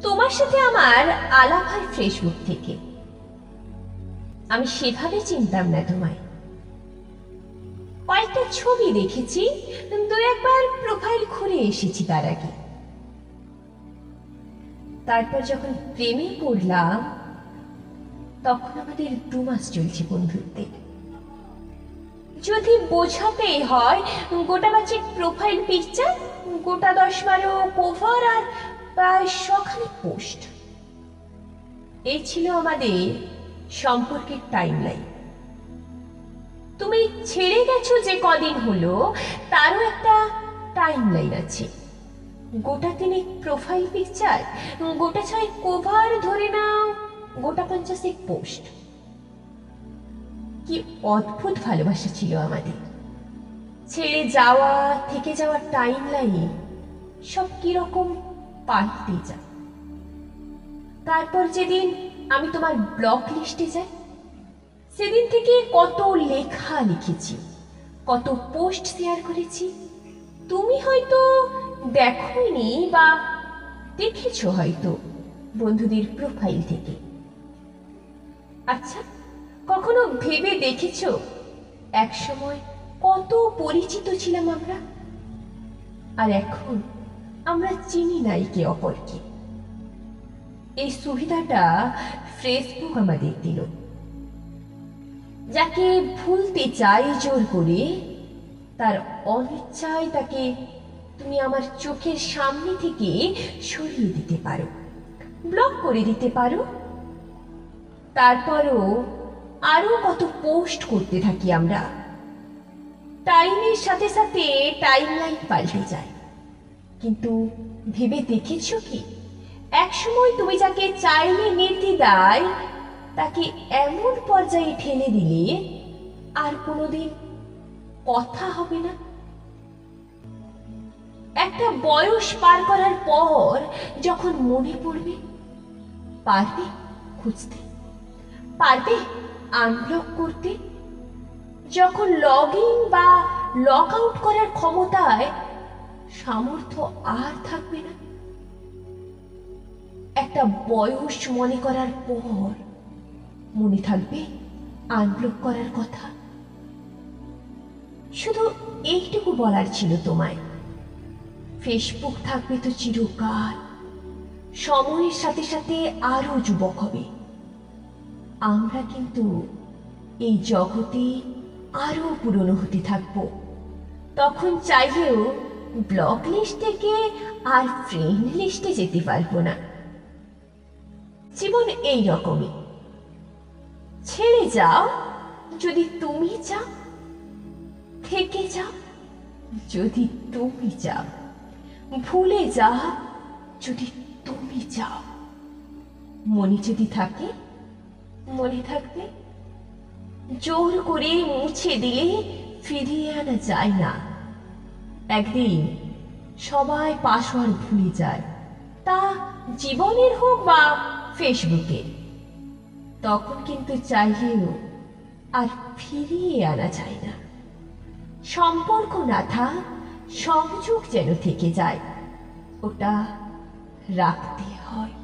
তোমার সাথে আমার আলাপ হয় ফেসবুক থেকে। আমি সেভাবে চিনতাম না তোমায়। কয়েকটা ছবি দেখেছি, দু একবার প্রোফাইল খুলে এসেছি তার আগে। তারপর যখন প্রেমে পড়লাম তখন আমাদের 2 মাস চলছে বন্ধুত্বের। যদি বোঝাতেই হয়, গোটা বাচ্চার প্রোফাইল পিকচার, গোটা 10-12 কভার আর প্রায় 100 পোস্ট। এই ছিল আমাদের সম্পর্কের টাইমলাইন। তুমি ছেড়ে গেছো যে কদিন হলো, তারও একটা টাইমলাইন আছে। গোটা 3 প্রোফাইল পিকচার, গোটা 6 কভার, ধরে নাও গোটা 50 পোস্ট। কি অদ্ভুত ভালোবাসা ছিল আমাদের। ছেড়ে যাওয়া, থেকে যাওয়া টাইমলাইন সব কিরকম পাল্টে যায়। তারপর যেদিন আমি তোমার ব্লক লিস্টে যাই, সেদিন থেকে কত লেখা লিখেছি, কত পোস্ট শেয়ার করেছি। তুমি হয়তো দেখোইনি বা দেখেছো হয়তো বন্ধুদের প্রোফাইল থেকে। আচ্ছা, কখনো ভেবে দেখেছো একসময় কত পরিচিত ছিলাম আমরা, আর এখন আমরা চিনি না একে অপরকে। এই সুবিধাটা ফেসবুক আমাদের দিল। যাকে ভুলতে চাই জোর করে, তার অনিচ্ছায় তাকে তুমি আমার চোখের সামনে থেকে সরিয়ে দিতে পারো, ব্লক করে দিতে পারো। তারপরও আরো কত পোস্ট করতে থাকি আমরা। টাইমের সাথে সাথে টাইমলাইন পাল্টে যায়। কিন্তু ভেবে দেখেছো কি, একসময় তুমি যাকে চাইলে নির্দ্বিধায়, তাকে এমন পর্যায়ে ঠেলে দিলে আর কোনোদিন কথা হবে না। একটা বয়স পার করার পর যখন মনে পড়বে, পারবে খুঁজতে, পারবে আনব্লক করতে। যখন লগ ইন বা লগ আউট করার ক্ষমতায় সামর্থ্য আর থাকবে না। একটা বয়স মনে করার পর মনে থাকবে আনব্লক করার কথা। শুধু এইটুকু বলার ছিল তোমায়, ফেসবুক থাকবে তো চিরকাল, সময়ের সাথে সাথে আরো যুবক হবে। আমরা কিন্তু এই জগতে আরো পুরনো হতে থাকবো। তখন চাইলেও ব্লক লিস্ট থেকে আর ফ্রেন্ড লিস্টে যেতে পারবো না। জীবন এই রকমই। ছেড়ে যাও যদি তুমি চাও, থেকে যাও যদি তুমি চাও, ভুলে যাও যদি তুমি চাও। মনে যদি থাকে, মনে থাকবে। জোর করে মুছে দিলে ফিরিয়ে আনা যায় না। একদিন সবাই পাসওয়ার্ড ভুলে যায়, তা জীবনের হোক বা ফেসবুকের। তখন কিন্তু চাইলেও আর ফিরিয়ে আনা যায় না। সম্পর্ক না থাক, সংযোগ যেন থেকে যায়, ওটা রাখতে হয়।